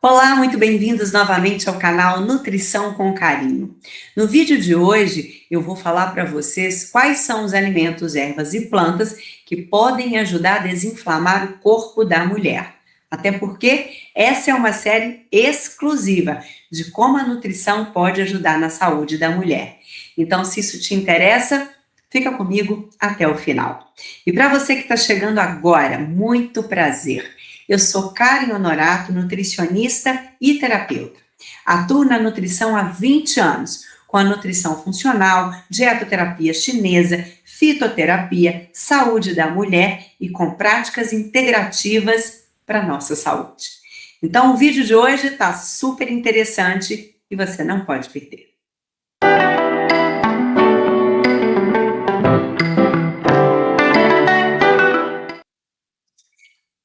Olá, muito bem-vindos novamente ao canal Nutrição com Carinho. No vídeo de hoje, eu vou falar para vocês quais são os alimentos, ervas e plantas que podem ajudar a desinflamar o corpo da mulher. Até porque essa é uma série exclusiva de como a nutrição pode ajudar na saúde da mulher. Então, se isso te interessa, fica comigo até o final. E para você que está chegando agora, muito prazer. Eu sou Karen Honorato, nutricionista e terapeuta. Atuo na nutrição há 20 anos, com a nutrição funcional, dietoterapia chinesa, fitoterapia, saúde da mulher e com práticas integrativas para a nossa saúde. Então, o vídeo de hoje está super interessante e você não pode perder.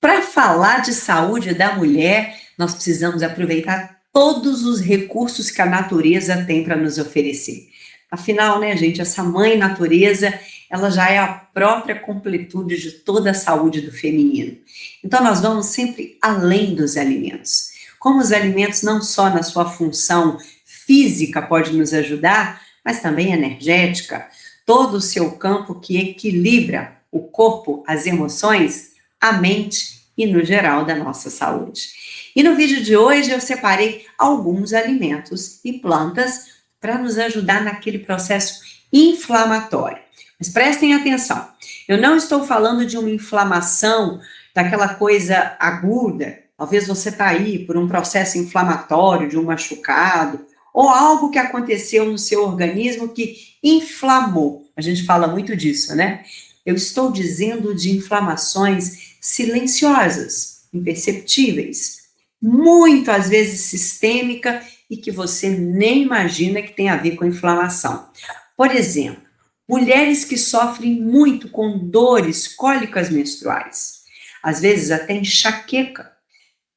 Para falar de saúde da mulher, nós precisamos aproveitar todos os recursos que a natureza tem para nos oferecer. Afinal, né, gente, essa mãe natureza, ela já é a própria completude de toda a saúde do feminino. Então, nós vamos sempre além dos alimentos. Como os alimentos não só na sua função física pode nos ajudar, mas também energética, todo o seu campo que equilibra o corpo, as emoções, a mente e no geral da nossa saúde. E no vídeo de hoje eu separei alguns alimentos e plantas para nos ajudar naquele processo inflamatório. Mas prestem atenção, eu não estou falando de uma inflamação daquela coisa aguda, talvez você está aí por um processo inflamatório de um machucado, ou algo que aconteceu no seu organismo que inflamou. A gente fala muito disso, né? Eu estou dizendo de inflamações silenciosas, imperceptíveis, muito às vezes sistêmica e que você nem imagina que tem a ver com inflamação. Por exemplo, mulheres que sofrem muito com dores cólicas menstruais, às vezes até enxaqueca,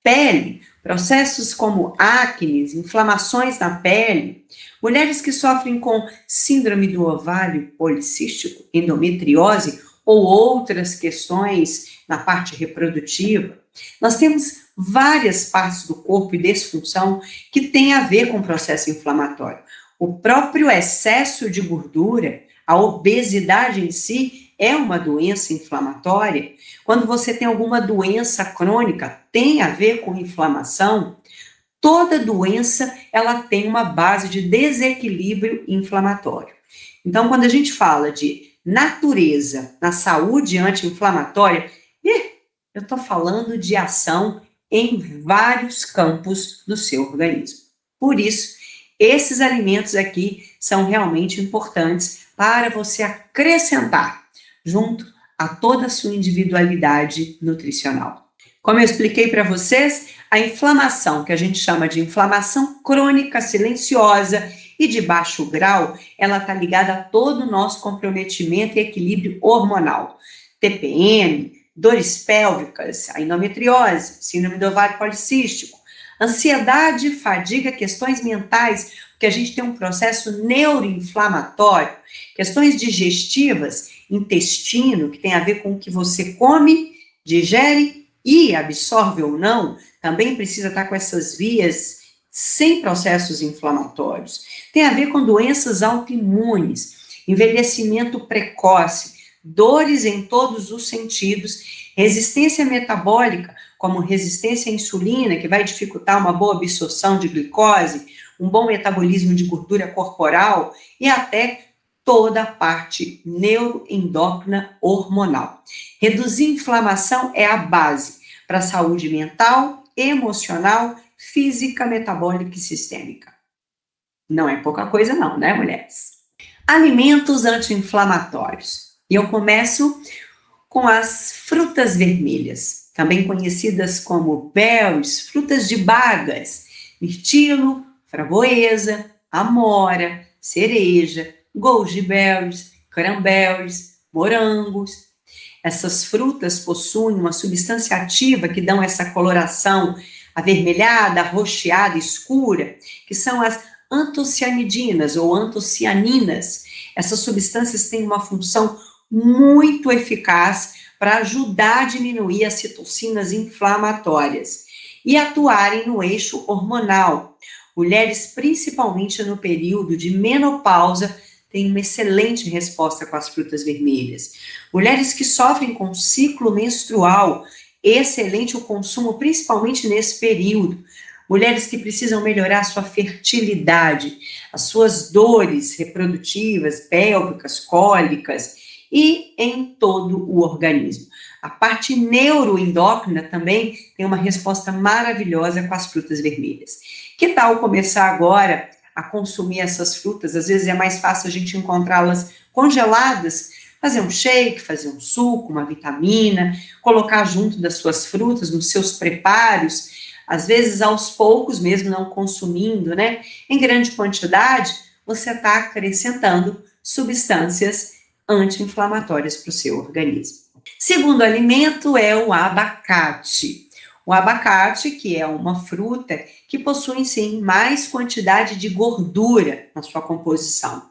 pele, processos como acne, inflamações na pele, mulheres que sofrem com síndrome do ovário policístico, endometriose ou outras questões na parte reprodutiva. Nós temos várias partes do corpo e disfunção que têm a ver com o processo inflamatório. O próprio excesso de gordura, a obesidade em si, é uma doença inflamatória. Quando você tem alguma doença crônica, tem a ver com inflamação. Toda doença, ela tem uma base de desequilíbrio inflamatório. Então, quando a gente fala de natureza na saúde anti-inflamatória, eu estou falando de ação em vários campos do seu organismo. Por isso, esses alimentos aqui são realmente importantes para você acrescentar junto a toda a sua individualidade nutricional. Como eu expliquei para vocês, a inflamação, que a gente chama de inflamação crônica silenciosa e de baixo grau, ela está ligada a todo o nosso comprometimento e equilíbrio hormonal. TPM, dores pélvicas, a endometriose, síndrome do ovário policístico, ansiedade, fadiga, questões mentais, porque a gente tem um processo neuroinflamatório, questões digestivas, intestino, que tem a ver com o que você come, digere e absorve ou não, também precisa estar com essas vias sem processos inflamatórios. Tem a ver com doenças autoimunes, envelhecimento precoce, dores em todos os sentidos, resistência metabólica, como resistência à insulina, que vai dificultar uma boa absorção de glicose, um bom metabolismo de gordura corporal e até toda a parte neuroendócrina hormonal. Reduzir inflamação é a base para a saúde mental, emocional, física, metabólica e sistêmica. Não é pouca coisa não, né, mulheres? Alimentos anti-inflamatórios. E eu começo com as frutas vermelhas, também conhecidas como berries, frutas de bagas, mirtilo, framboesa, amora, cereja, goji berries, cranberries, morangos. Essas frutas possuem uma substância ativa que dão essa coloração avermelhada, arroxeada, escura, que são as antocianidinas ou antocianinas. Essas substâncias têm uma função muito eficaz para ajudar a diminuir as citocinas inflamatórias. e atuarem no eixo hormonal. Mulheres, principalmente no período de menopausa, têm uma excelente resposta com as frutas vermelhas. Mulheres que sofrem com ciclo menstrual, excelente o consumo, principalmente nesse período. Mulheres que precisam melhorar sua fertilidade, as suas dores reprodutivas, pélvicas, cólicas e em todo o organismo. A parte neuroendócrina também tem uma resposta maravilhosa com as frutas vermelhas. Que tal começar agora a consumir essas frutas? Às vezes é mais fácil a gente encontrá-las congeladas, fazer um shake, fazer um suco, uma vitamina, colocar junto das suas frutas, nos seus preparos, às vezes aos poucos, mesmo não consumindo, né? Em grande quantidade, você está acrescentando substâncias anti-inflamatórias para o seu organismo. Segundo alimento é o abacate. O abacate, que é uma fruta que possui, sim, mais quantidade de gordura na sua composição.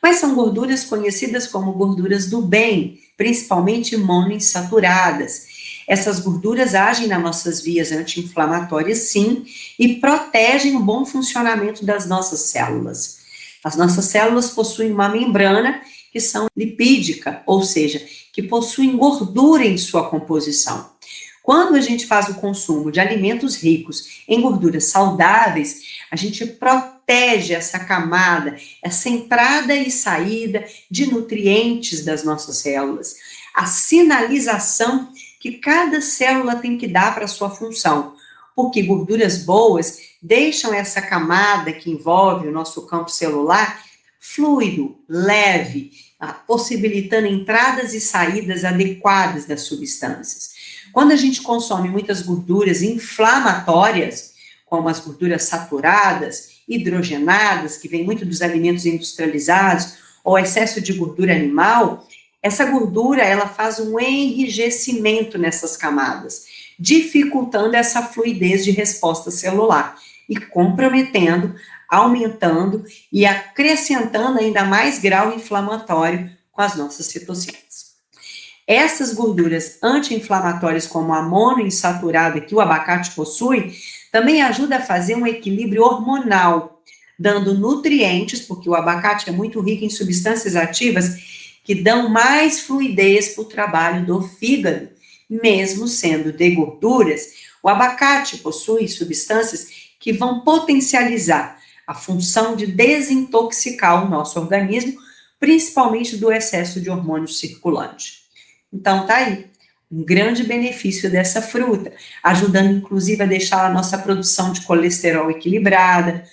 Mas são gorduras conhecidas como gorduras do bem, principalmente monoinsaturadas. Essas gorduras agem nas nossas vias anti-inflamatórias, sim, e protegem o bom funcionamento das nossas células. As nossas células possuem uma membrana que são lipídica, ou seja, que possuem gordura em sua composição. Quando a gente faz o consumo de alimentos ricos em gorduras saudáveis, a gente protege essa camada, essa entrada e saída de nutrientes das nossas células, a sinalização que cada célula tem que dar para a sua função, porque gorduras boas deixam essa camada que envolve o nosso campo celular fluido, leve, possibilitando entradas e saídas adequadas das substâncias. Quando a gente consome muitas gorduras inflamatórias, como as gorduras saturadas, hidrogenadas, que vem muito dos alimentos industrializados, ou excesso de gordura animal, essa gordura, ela faz um enrijecimento nessas camadas, dificultando essa fluidez de resposta celular e comprometendo, aumentando e acrescentando ainda mais grau inflamatório com as nossas citocinas. Essas gorduras anti-inflamatórias, como a monoinsaturada que o abacate possui, também ajuda a fazer um equilíbrio hormonal, dando nutrientes, porque o abacate é muito rico em substâncias ativas que dão mais fluidez para o trabalho do fígado, mesmo sendo de gorduras. O abacate possui substâncias que vão potencializar a função de desintoxicar o nosso organismo, principalmente do excesso de hormônios circulante. Então, tá aí, um grande benefício dessa fruta, ajudando inclusive a deixar a nossa produção de colesterol equilibrada,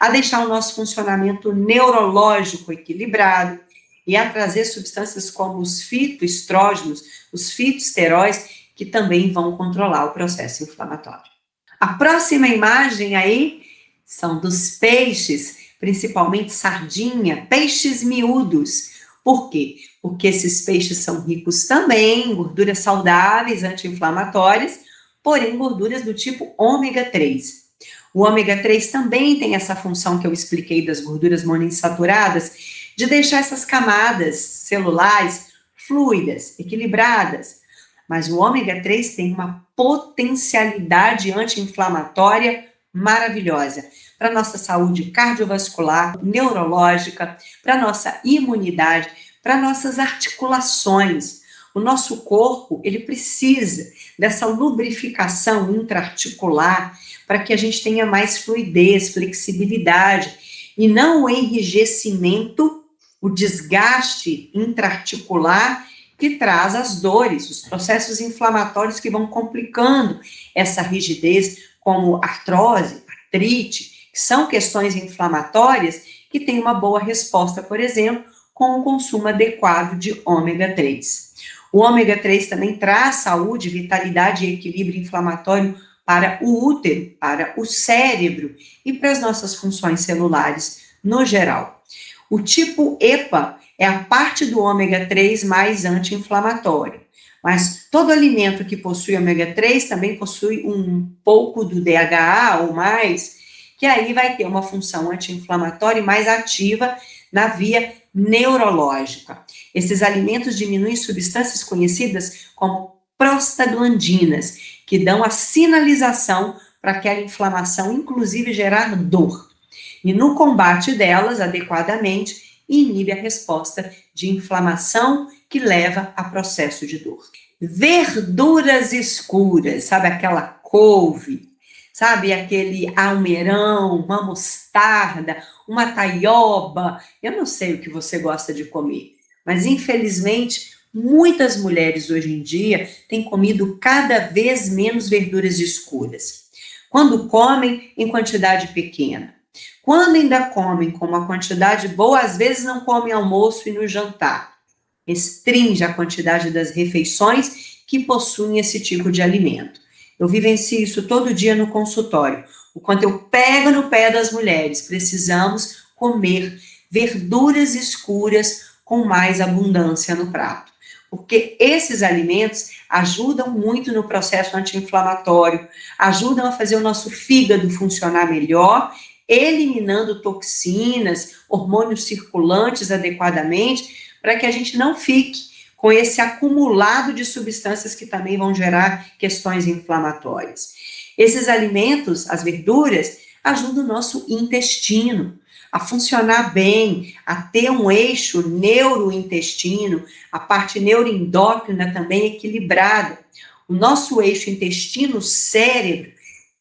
a deixar o nosso funcionamento neurológico equilibrado e a trazer substâncias como os fitoestrógenos, os fitoesteróis, que também vão controlar o processo inflamatório. A próxima imagem aí são dos peixes, principalmente sardinha, peixes miúdos. Por quê? Porque esses peixes são ricos também em gorduras saudáveis, anti-inflamatórias, porém gorduras do tipo ômega 3. O ômega 3 também tem essa função que eu expliquei das gorduras monoinsaturadas, de deixar essas camadas celulares fluidas, equilibradas. Mas o ômega 3 tem uma potencialidade anti-inflamatória maravilhosa para a nossa saúde cardiovascular, neurológica, para a nossa imunidade, para nossas articulações. O nosso corpo, ele precisa dessa lubrificação intraarticular para que a gente tenha mais fluidez, flexibilidade, e não o enrijecimento, o desgaste intraarticular que traz as dores, os processos inflamatórios que vão complicando essa rigidez, como artrose, artrite, que são questões inflamatórias que têm uma boa resposta, por exemplo, com o consumo adequado de ômega 3. O ômega 3 também traz saúde, vitalidade e equilíbrio inflamatório para o útero, para o cérebro e para as nossas funções celulares no geral. O tipo EPA é a parte do ômega 3 mais anti-inflamatório, mas todo alimento que possui ômega 3 também possui um pouco do DHA ou mais, que aí vai ter uma função anti-inflamatória e mais ativa na via neurológica. Esses alimentos diminuem substâncias conhecidas como prostaglandinas, que dão a sinalização para aquela inflamação, inclusive gerar dor. E no combate delas, adequadamente, inibe a resposta de inflamação que leva a processo de dor. Verduras escuras, sabe aquela couve, sabe aquele almeirão, uma mostarda, uma taioba, eu não sei o que você gosta de comer, mas infelizmente muitas mulheres hoje em dia têm comido cada vez menos verduras escuras. Quando comem, em quantidade pequena. Quando ainda comem com uma quantidade boa, às vezes não comem almoço e no jantar. Restringe a quantidade das refeições que possuem esse tipo de alimento. Eu vivencio isso todo dia no consultório. O quanto eu pego no pé das mulheres, precisamos comer verduras escuras com mais abundância no prato. Porque esses alimentos ajudam muito no processo anti-inflamatório, ajudam a fazer o nosso fígado funcionar melhor, eliminando toxinas, hormônios circulantes adequadamente, para que a gente não fique com esse acumulado de substâncias que também vão gerar questões inflamatórias. Esses alimentos, as verduras, ajudam o nosso intestino a funcionar bem, a ter um eixo neurointestino, a parte neuroendócrina também equilibrada. O nosso eixo intestino-cérebro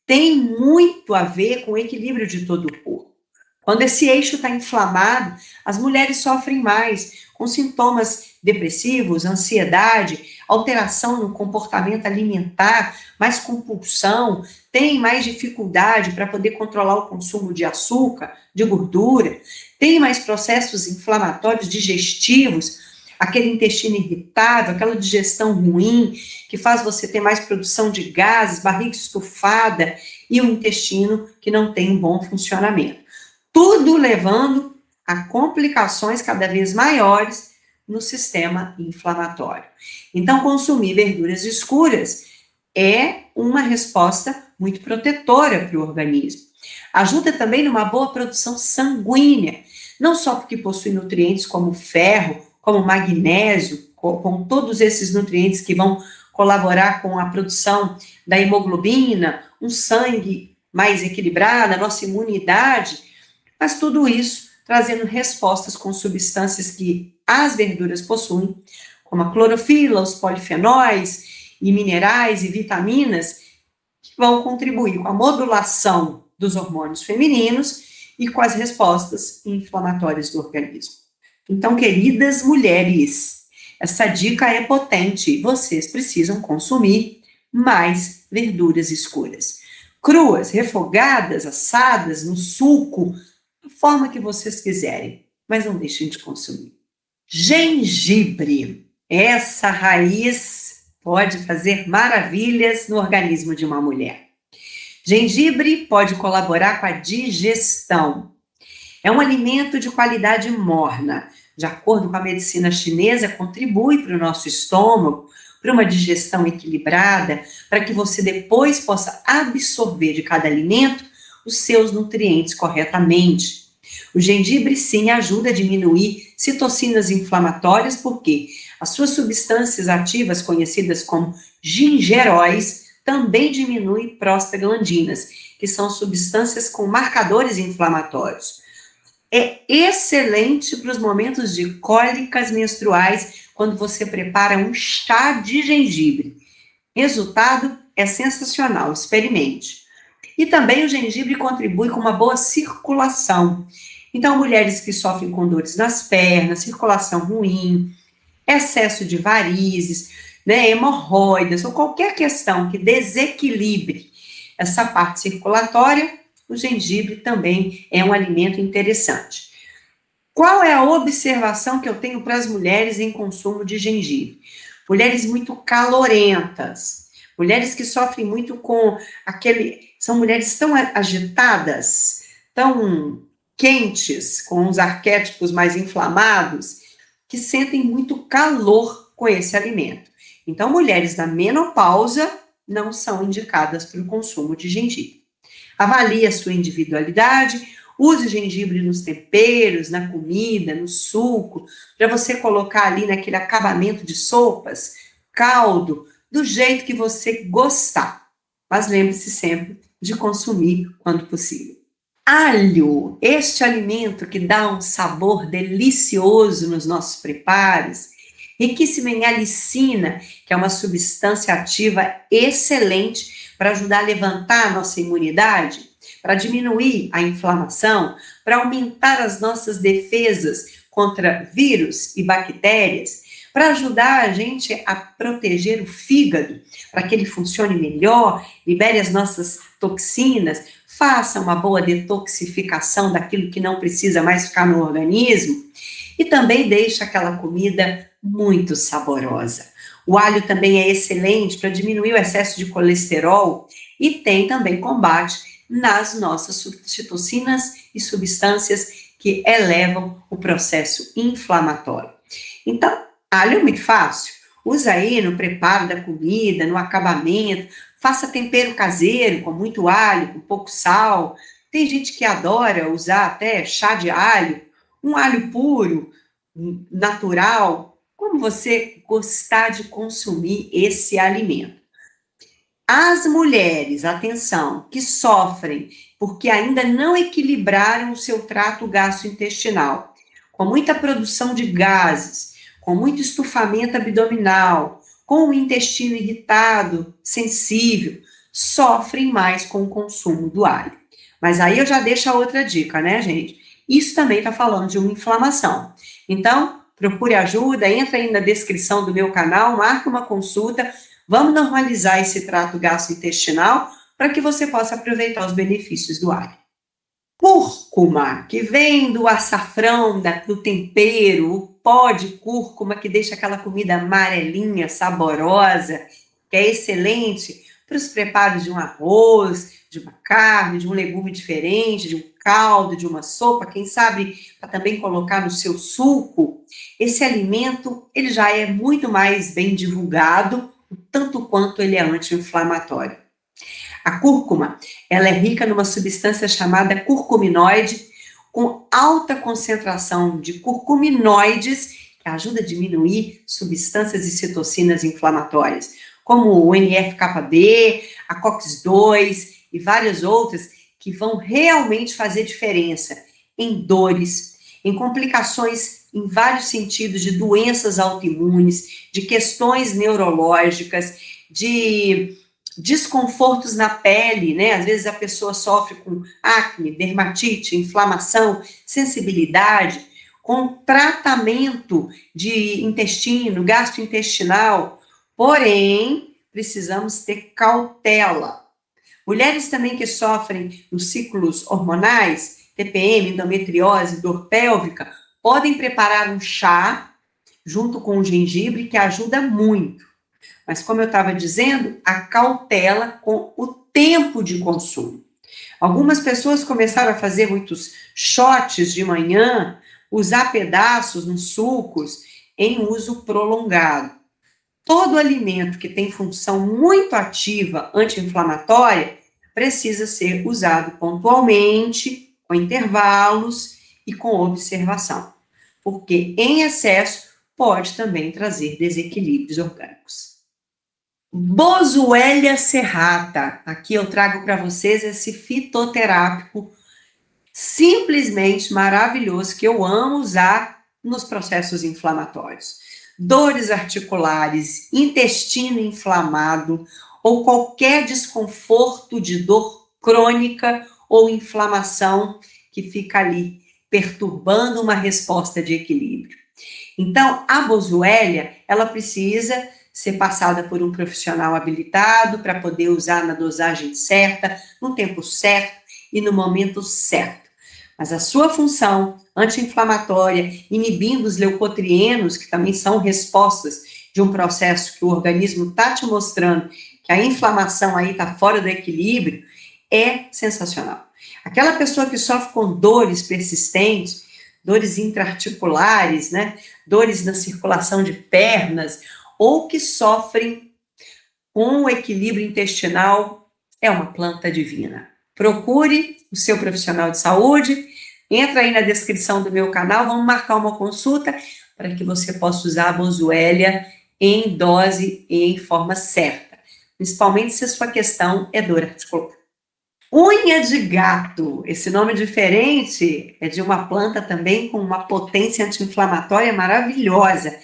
tem muito a ver com o equilíbrio de todo o corpo. Quando esse eixo está inflamado, as mulheres sofrem mais, com sintomas depressivos, ansiedade, alteração no comportamento alimentar, mais compulsão, tem mais dificuldade para poder controlar o consumo de açúcar, de gordura, tem mais processos inflamatórios digestivos, aquele intestino irritável, aquela digestão ruim, que faz você ter mais produção de gases, barriga estufada e o intestino que não tem um bom funcionamento. Tudo levando a complicações cada vez maiores no sistema inflamatório. Então, consumir verduras escuras é uma resposta muito protetora para o organismo. Ajuda também numa boa produção sanguínea, não só porque possui nutrientes como ferro, como magnésio, com todos esses nutrientes que vão colaborar com a produção da hemoglobina, um sangue mais equilibrado, a nossa imunidade, mas tudo isso trazendo respostas com substâncias que as verduras possuem, como a clorofila, os polifenóis e minerais e vitaminas, que vão contribuir com a modulação dos hormônios femininos e com as respostas inflamatórias do organismo. Então, queridas mulheres, essa dica é potente. Vocês precisam consumir mais verduras escuras. Cruas, refogadas, assadas, no suco, da forma que vocês quiserem, mas não deixem de consumir. Gengibre. Essa raiz pode fazer maravilhas no organismo de uma mulher. Gengibre pode colaborar com a digestão. É um alimento de qualidade morna. De acordo com a medicina chinesa, contribui para o nosso estômago, para uma digestão equilibrada, para que você depois possa absorver de cada alimento os seus nutrientes corretamente. O gengibre, sim, ajuda a diminuir citocinas inflamatórias, porque as suas substâncias ativas, conhecidas como gingeróis, também diminuem prostaglandinas, que são substâncias com marcadores inflamatórios. É excelente para os momentos de cólicas menstruais, quando você prepara um chá de gengibre. Resultado é sensacional, experimente. E também o gengibre contribui com uma boa circulação. Então, mulheres que sofrem com dores nas pernas, circulação ruim, excesso de varizes, hemorroidas, ou qualquer questão que desequilibre essa parte circulatória, o gengibre também é um alimento interessante. Qual é a observação que eu tenho para as mulheres em consumo de gengibre? Mulheres muito calorentas, mulheres que sofrem muito com são mulheres tão agitadas, tão quentes, com os arquétipos mais inflamados, que sentem muito calor com esse alimento. Então, mulheres da menopausa não são indicadas para o consumo de gengibre. Avalie a sua individualidade, use o gengibre nos temperos, na comida, no suco, para você colocar ali naquele acabamento de sopas, caldo, do jeito que você gostar. Mas lembre-se sempre de consumir quando possível. Alho, este alimento que dá um sabor delicioso nos nossos preparos, riquíssimo em alicina, que é uma substância ativa excelente para ajudar a levantar a nossa imunidade, para diminuir a inflamação, para aumentar as nossas defesas contra vírus e bactérias, para ajudar a gente a proteger o fígado, para que ele funcione melhor, libere as nossas toxinas, faça uma boa detoxificação daquilo que não precisa mais ficar no organismo e também deixa aquela comida muito saborosa. O alho também é excelente para diminuir o excesso de colesterol e tem também combate nas nossas citocinas e substâncias que elevam o processo inflamatório. Então, alho é muito fácil. Usa aí no preparo da comida, no acabamento, faça tempero caseiro com muito alho, com pouco sal. Tem gente que adora usar até chá de alho, um alho puro, natural, como você gostar de consumir esse alimento. As mulheres, atenção, que sofrem porque ainda não equilibraram o seu trato gastrointestinal, com muita produção de gases, com muito estufamento abdominal, com o intestino irritado, sensível, sofrem mais com o consumo do alho. Mas aí eu já deixo a outra dica, né, gente? Isso também está falando de uma inflamação. Então, procure ajuda, entra aí na descrição do meu canal, marca uma consulta, vamos normalizar esse trato gastrointestinal para que você possa aproveitar os benefícios do alho. Cúrcuma, que vem do açafrão, do tempero, o pó de cúrcuma que deixa aquela comida amarelinha, saborosa, que é excelente para os preparos de um arroz, de uma carne, de um legume diferente, de um caldo, de uma sopa, quem sabe para também colocar no seu suco. Esse alimento, ele já é muito mais bem divulgado, tanto quanto ele é anti-inflamatório. A cúrcuma, ela é rica numa substância chamada curcuminoide, com alta concentração de curcuminoides, que ajuda a diminuir substâncias e citocinas inflamatórias, como o NF-κB, a COX-2 e várias outras, que vão realmente fazer diferença em dores, em complicações em vários sentidos de doenças autoimunes, de questões neurológicas, de desconfortos na pele, né? Às vezes a pessoa sofre com acne, dermatite, inflamação, sensibilidade, com tratamento de intestino, gastrointestinal, porém, precisamos ter cautela. Mulheres também que sofrem nos ciclos hormonais, TPM, endometriose, dor pélvica, podem preparar um chá junto com o gengibre que ajuda muito. Mas, como eu estava dizendo, a cautela com o tempo de consumo. Algumas pessoas começaram a fazer muitos shots de manhã, usar pedaços nos sucos em uso prolongado. Todo alimento que tem função muito ativa anti-inflamatória precisa ser usado pontualmente, com intervalos e com observação, porque em excesso pode também trazer desequilíbrios orgânicos. Boswellia serrata. Aqui eu trago para vocês esse fitoterápico simplesmente maravilhoso que eu amo usar nos processos inflamatórios. Dores articulares, intestino inflamado ou qualquer desconforto de dor crônica ou inflamação que fica ali perturbando uma resposta de equilíbrio. Então, a boswellia, ela precisa ser passada por um profissional habilitado para poder usar na dosagem certa, no tempo certo e no momento certo. Mas a sua função anti-inflamatória, inibindo os leucotrienos, que também são respostas de um processo que o organismo está te mostrando que a inflamação aí está fora do equilíbrio, é sensacional. Aquela pessoa que sofre com dores persistentes, dores intraarticulares, né, dores na circulação de pernas, ou que sofrem com o equilíbrio intestinal, é uma planta divina. Procure o seu profissional de saúde, entra aí na descrição do meu canal, vamos marcar uma consulta para que você possa usar a boswellia em dose e em forma certa, principalmente se a sua questão é dor articular. Unha de gato, esse nome diferente é de uma planta também com uma potência anti-inflamatória maravilhosa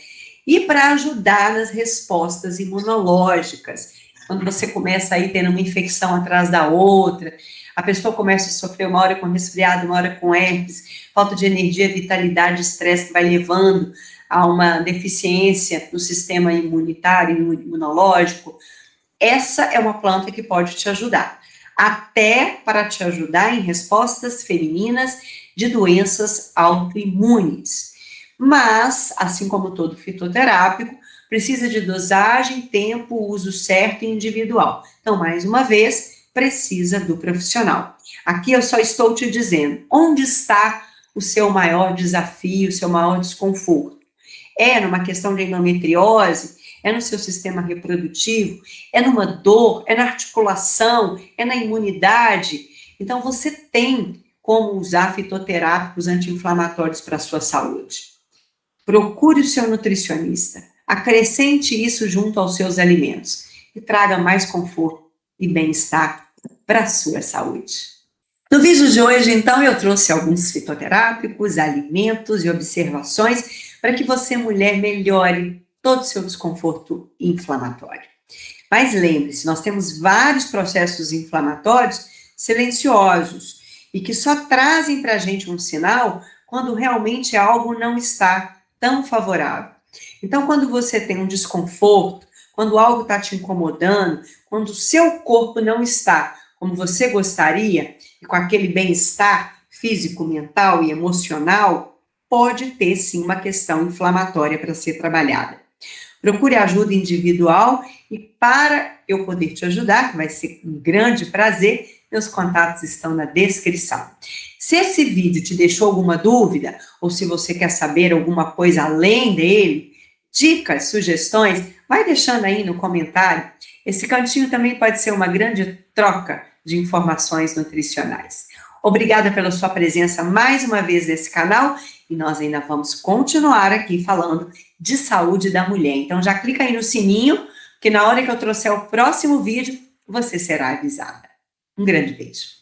e para ajudar nas respostas imunológicas. Quando você começa aí tendo uma infecção atrás da outra, a pessoa começa a sofrer uma hora com resfriado, uma hora com herpes, falta de energia, vitalidade, estresse que vai levando a uma deficiência no sistema imunitário, imunológico. Essa é uma planta que pode te ajudar, até para te ajudar em respostas femininas de doenças autoimunes. Mas, assim como todo fitoterápico, precisa de dosagem, tempo, uso certo e individual. Então, mais uma vez, precisa do profissional. Aqui eu só estou te dizendo onde está o seu maior desafio, o seu maior desconforto. É numa questão de endometriose? É no seu sistema reprodutivo? É numa dor? É na articulação? É na imunidade? Então, você tem como usar fitoterápicos anti-inflamatórios para a sua saúde. Procure o seu nutricionista, acrescente isso junto aos seus alimentos e traga mais conforto e bem-estar para a sua saúde. No vídeo de hoje, então, eu trouxe alguns fitoterápicos, alimentos e observações para que você, mulher, melhore todo o seu desconforto inflamatório. Mas lembre-se, nós temos vários processos inflamatórios silenciosos e que só trazem para a gente um sinal quando realmente algo não está tão favorável. Então, quando você tem um desconforto, quando algo está te incomodando, quando o seu corpo não está como você gostaria, e com aquele bem-estar físico, mental e emocional, pode ter sim uma questão inflamatória para ser trabalhada. Procure ajuda individual e para eu poder te ajudar, que vai ser um grande prazer, meus contatos estão na descrição. Se esse vídeo te deixou alguma dúvida, ou se você quer saber alguma coisa além dele, dicas, sugestões, vai deixando aí no comentário. Esse cantinho também pode ser uma grande troca de informações nutricionais. Obrigada pela sua presença mais uma vez nesse canal e nós ainda vamos continuar aqui falando de saúde da mulher. Então já clica aí no sininho, que na hora que eu trouxer o próximo vídeo, você será avisada. Um grande beijo.